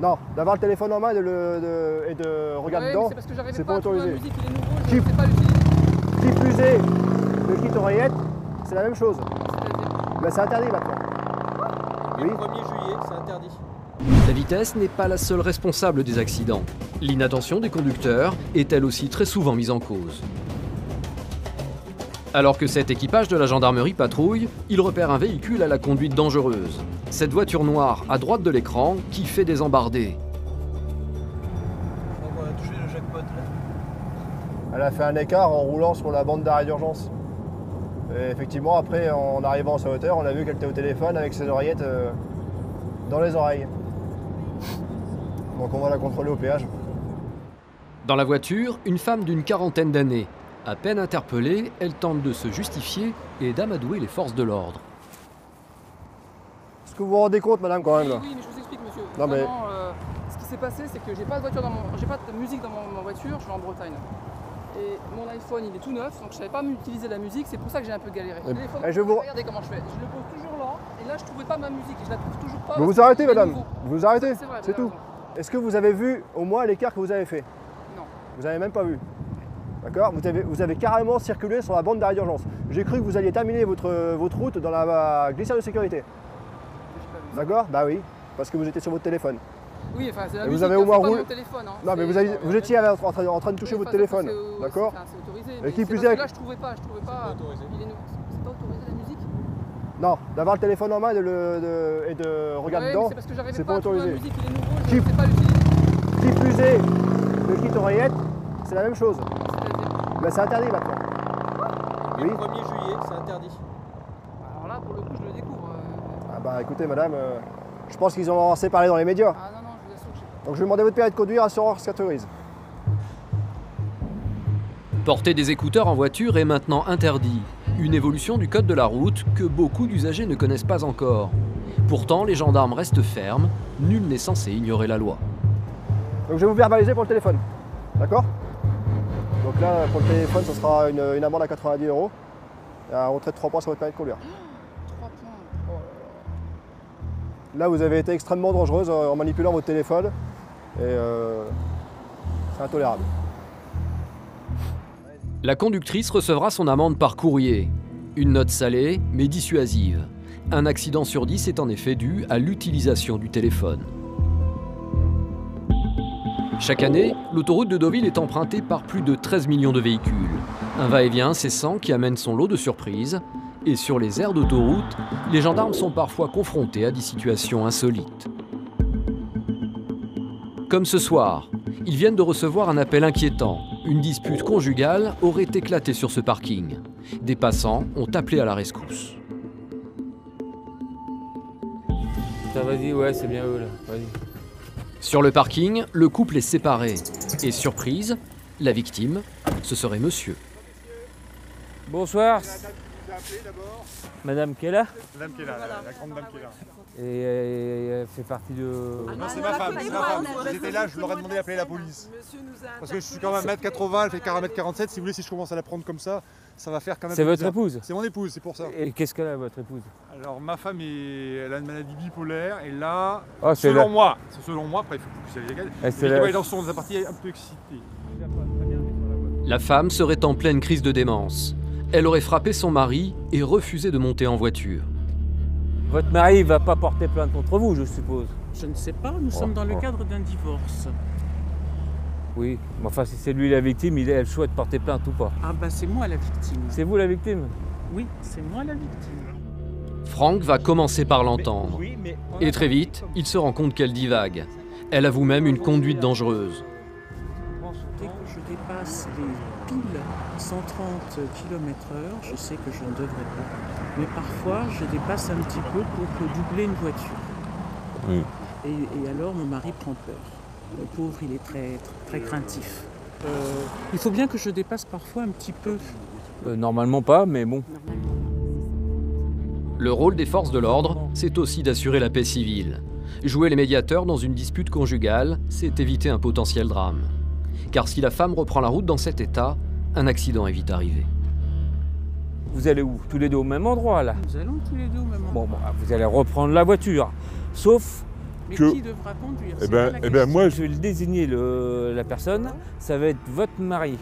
Non, d'avoir le téléphone en main et de regarder Ouais, dedans, c'est parce que j'arrivais c'est pas pas à trouver autorisé. la musique, il est nouveau, je Qui- ne sais pas l'utiliser. Qui plus est, le kit oreillette, c'est la même chose. C'est-à-dire Ben, c'est interdit maintenant. Oui. Oui. Le 1er juillet, c'est interdit. La vitesse n'est pas la seule responsable des accidents. L'inattention des conducteurs est elle aussi très souvent mise en cause. Alors que cet équipage de la gendarmerie patrouille, il repère un véhicule à la conduite dangereuse. Cette voiture noire à droite de l'écran qui fait des embardées. Donc on a touché le jackpot là. Elle a fait un écart en roulant sur la bande d'arrêt d'urgence. Et effectivement, après, en arrivant à sa hauteur, on a vu qu'elle était au téléphone avec ses oreillettes dans les oreilles. Donc on va la contrôler au péage. Dans la voiture, une femme d'une quarantaine d'années. À peine interpellée, elle tente de se justifier et d'amadouer les forces de l'ordre. Est-ce que vous vous rendez compte, madame, quand même là? Oui, mais je vous explique, monsieur. Non, mais- Vraiment, ce qui s'est passé, c'est que j'ai pas de voiture j'ai pas de musique dans ma voiture, je suis en Bretagne. Et mon iPhone, il est tout neuf, donc je savais pas utiliser la musique, c'est pour ça que j'ai un peu galéré. Le téléphone, je vous- regardez comment je fais. Je le pose toujours là, et là, je trouvais pas ma musique, et je la trouve toujours pas. Vous parce vous arrêtez, qu'il est madame. nouveau. Vous vous arrêtez, C'est vrai, c'est vous avez tout. raison. Est-ce que vous avez vu au moins l'écart que vous avez fait? Non. Vous n'avez même pas vu. D'accord, vous avez carrément circulé sur la bande d'arrêt d'urgence. J'ai cru que vous alliez terminer votre route dans la glissière de sécurité. J'ai pas vu. D'accord? Bah oui, parce que vous étiez sur votre téléphone. Oui, enfin, c'est la Et vous musique, avez hein, au moins c'est pas roulé- mon téléphone. Hein. Non, mais C'est- vous étiez en train de toucher Oui, votre enfin, téléphone. c'est- D'accord? c'est autorisé. Et Mais qui c'est plus parce que est- là, je trouvais pas. C'est pas autorisé. Il est nouveau. C'est pas autorisé la musique? Non, d'avoir le téléphone en main et de regarder Ouais, mais dedans, c'est parce que j'arrivais c'est pas pas à trouver la autorisé. musique, il est nouveau, je Qui- ne sais pas l'utiliser. Qui plus est, le kit oreillette, c'est la même chose. C'est-à-dire Ben, c'est interdit maintenant. Oui. Oui. Le 1er juillet, c'est interdit. Alors là, pour le coup, je le découvre. Ah bah écoutez madame, je pense qu'ils ont assez parlé dans les médias. Ah non, non, je vous assure que j'ai. Donc je vais demander votre permis de conduire, assurance autorise. Porter des écouteurs en voiture est maintenant interdit. Une évolution du code de la route que beaucoup d'usagers ne connaissent pas encore. Pourtant, les gendarmes restent fermes. Nul n'est censé ignorer la loi. Donc je vais vous verbaliser pour le téléphone. D'accord? Donc là, pour le téléphone, ce sera une amende à 90 € et un retrait de 3 points sur votre permis de conduire. 3 points. Oh là Là, vous avez été extrêmement dangereuse en manipulant votre téléphone et c'est intolérable. La conductrice recevra son amende par courrier. Une note salée, mais dissuasive. Un accident sur 10 est en effet dû à l'utilisation du téléphone. Chaque année, l'autoroute de Deauville est empruntée par plus de 13 millions de véhicules. Un va-et-vient cessant qui amène son lot de surprises. Et sur les aires d'autoroute, les gendarmes sont parfois confrontés à des situations insolites. Comme ce soir, ils viennent de recevoir un appel inquiétant. Une dispute conjugale aurait éclaté sur ce parking. Des passants ont appelé à la rescousse. Ça, vas-y, ouais, c'est bien eux là, vas-y. Sur le parking, le couple est séparé. Et surprise, la victime, ce serait monsieur. Bonsoir, madame qui est là? Madame qui est là, la grande dame qui est là. Et elle fait partie de... Non, c'est ma femme, c'est ma femme. Si j'étais là, je leur ai demandé d'appeler la police. Parce que je suis quand même 1m80, elle fait 1m47. Si vous voulez, si je commence à la prendre comme ça va faire quand même. C'est votre bizarre. épouse? C'est mon épouse, c'est pour ça. Et qu'est-ce qu'elle a, votre épouse? Alors, ma femme, elle a une maladie bipolaire, et là, Oh, c'est selon la- moi, après, il faut que c'est légal. Elle, c'est Elle la- est dans son partie un peu excitée. La femme serait en pleine crise de démence. Elle aurait frappé son mari et refusé de monter en voiture. Votre mari va pas porter plainte contre vous, je suppose? Je ne sais pas, nous sommes dans le cadre d'un divorce. Oui, mais enfin, si c'est lui la victime, il a le choix de porter plainte ou pas. Ah bah c'est moi la victime. C'est vous la victime? Oui, c'est moi la victime. Franck va commencer par l'entendre. Et très vite, il se rend compte qu'elle divague. Elle avoue même une conduite dangereuse. Dès que je dépasse les piles 130 km/h, je sais que je ne devrais pas. Mais parfois, je dépasse un petit peu pour doubler une voiture. Oui. Et alors, mon mari prend peur. Le pauvre, il est très, très craintif. Il faut bien que je dépasse parfois un petit peu. Normalement pas, mais bon. Le rôle des forces de l'ordre, c'est aussi d'assurer la paix civile. Jouer les médiateurs dans une dispute conjugale, c'est éviter un potentiel drame. Car si la femme reprend la route dans cet état, un accident est vite arrivé. Vous allez où? Tous les deux au même endroit, là? Nous allons tous les deux au même endroit. Bon, vous allez reprendre la voiture. Sauf Mais que... qui devra conduire? Eh C'est pas la ben question. moi, Je vais le désigner la personne, ça va être votre mari.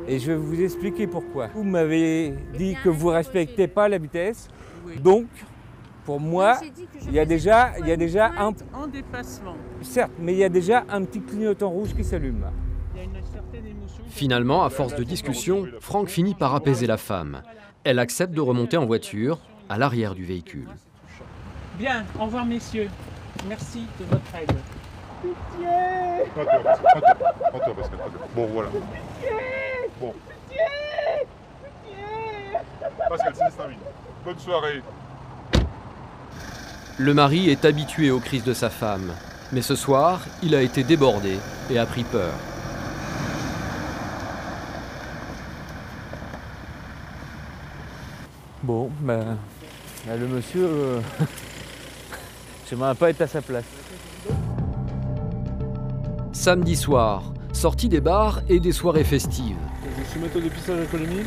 Et je vais vous expliquer pourquoi. Vous m'avez dit que vous ne respectez pas la vitesse, Oui. donc pour moi, il y a déjà un... En dépassement. Certes, mais il y a déjà un petit clignotant rouge qui s'allume. Il y a une certaine émotion. Finalement, à force de discussion, Franck finit par apaiser la femme. Elle accepte de remonter en voiture, à l'arrière du véhicule. Bien, au revoir messieurs. Merci de votre aide. Pas toi, Pascal. Bon, voilà. Bon. Pascal, c'est terminé. Bonne soirée. Le mari est habitué aux crises de sa femme, mais ce soir, il a été débordé et a pris peur. Bon, ben, le monsieur, j'aimerais pas être à sa place. Samedi soir, sortie des bars et des soirées festives. Je suis méthode de dépistage d'alcoolémie.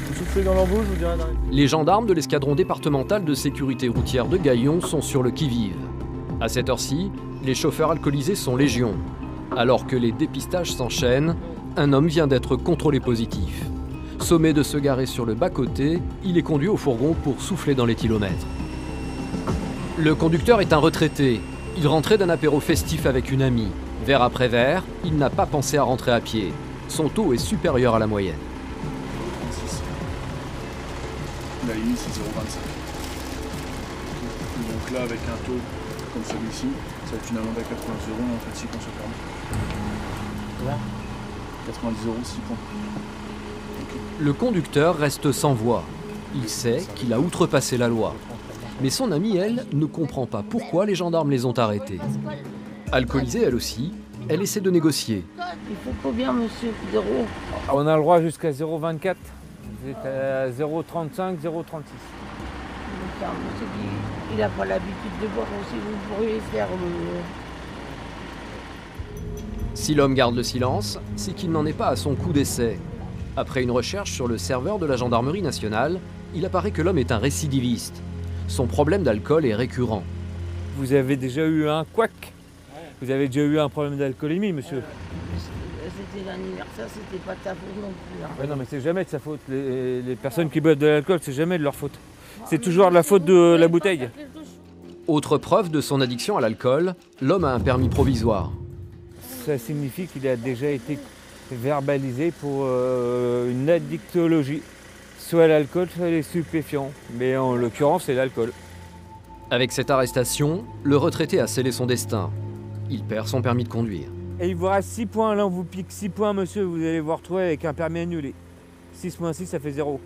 Vous soufflez dans l'embout, je vous dirai d'arrêter. Les gendarmes de l'escadron départemental de sécurité routière de Gaillon sont sur le qui-vive. À cette heure-ci, les chauffeurs alcoolisés sont légion. Alors que les dépistages s'enchaînent, un homme vient d'être contrôlé positif. Sommé de se garer sur le bas-côté, il est conduit au fourgon pour souffler dans l'éthylomètre. Le conducteur est un retraité. Il rentrait d'un apéro festif avec une amie. Verre après verre, il n'a pas pensé à rentrer à pied. Son taux est supérieur à la moyenne. La limite c'est 0,25. Donc là avec un taux comme celui-ci, ça va être une amende à 90 €, mais en fait 6 points sur permis. 90 €, 6 points. Le conducteur reste sans voix. Il sait qu'il a outrepassé la loi. Mais son amie, elle, ne comprend pas pourquoi les gendarmes les ont arrêtés. Alcoolisée elle aussi, elle essaie de négocier. Il faut combien, monsieur? 0. On a le droit jusqu'à 0,24. Vous êtes à 0,35, 0,36. Monsieur, il n'a pas l'habitude de boire aussi, vous pourriez faire le... Si l'homme garde le silence, c'est qu'il n'en est pas à son coup d'essai. Après une recherche sur le serveur de la gendarmerie nationale, il apparaît que l'homme est un récidiviste. Son problème d'alcool est récurrent. Vous avez déjà eu un couac? Vous avez déjà eu un problème d'alcoolémie, monsieur? C'était l'anniversaire, c'était pas de ta faute non plus. Hein. Ouais, non, mais c'est jamais de sa faute. Les personnes qui boivent de l'alcool, c'est jamais de leur faute. C'est toujours de la faute de la bouteille. Autre preuve de son addiction à l'alcool, l'homme a un permis provisoire. Ça signifie qu'il a déjà été verbalisé pour une addictologie. Soit l'alcool, soit les stupéfiants. Mais en l'occurrence, c'est l'alcool. Avec cette arrestation, le retraité a scellé son destin. Il perd son permis de conduire. Et il vous reste 6 points. Là, on vous pique 6 points, monsieur. Vous allez vous retrouver avec un permis annulé. 6 moins 6, ça fait 0.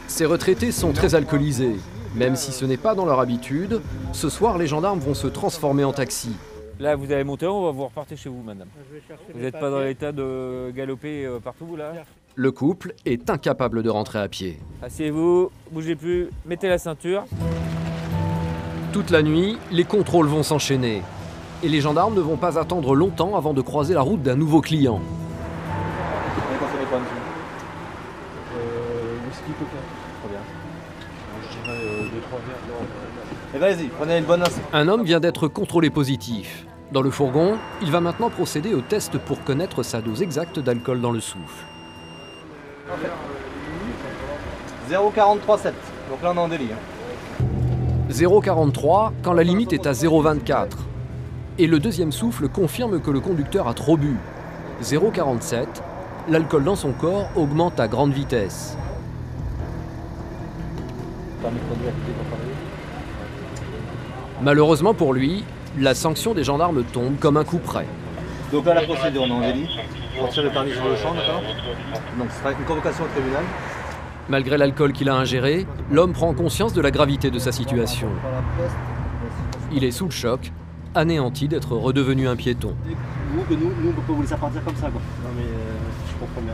Ces retraités sont très alcoolisés. Même si ce n'est pas dans leur habitude, ce soir, les gendarmes vont se transformer en taxi. Là, vous allez monter, on va vous repartir chez vous, madame. Vous n'êtes pas dans l'état de galoper partout, là? Le couple est incapable de rentrer à pied. Asseyez-vous, bougez plus, mettez la ceinture. Toute la nuit, les contrôles vont s'enchaîner. Et les gendarmes ne vont pas attendre longtemps avant de croiser la route d'un nouveau client. Whisky coca. Trop bien. Je dirais 2-3 verres. Et vas-y, prenez une bonne lancée. Un homme vient d'être contrôlé positif. Dans le fourgon, il va maintenant procéder au test pour connaître sa dose exacte d'alcool dans le souffle. 0,43,7. Donc là on est en délit. 0,43 quand la limite est à 0,24. Et le deuxième souffle confirme que le conducteur a trop bu. 0,47, l'alcool dans son corps augmente à grande vitesse. Malheureusement pour lui, la sanction des gendarmes tombe comme un coup près. Donc là la procédure, on est en délit. On retire le permis sur le champ, d'accord? Donc ce sera une convocation au tribunal. Malgré l'alcool qu'il a ingéré, l'homme prend conscience de la gravité de sa situation. Il est sous le choc, anéanti d'être redevenu un piéton. Nous, on ne peut pas vous laisser partir comme ça, quoi. Non mais je comprends bien.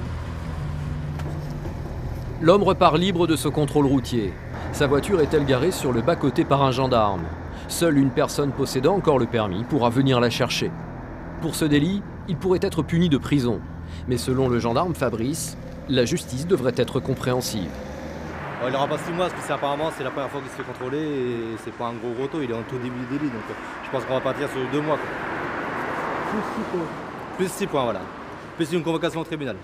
L'homme repart libre de ce contrôle routier. Sa voiture est-elle garée sur le bas-côté par un gendarme? Seule une personne possédant encore le permis pourra venir la chercher. Pour ce délit, il pourrait être puni de prison. Mais selon le gendarme Fabrice, la justice devrait être compréhensive. Il n'aura pas 6 mois parce que apparemment c'est la première fois qu'il se fait contrôler et c'est pas un gros taux, il est en tout début du délit. Donc je pense qu'on va partir sur 2 mois. Quoi. Plus 6 points. Plus 6 points, voilà. Plus une convocation au tribunal.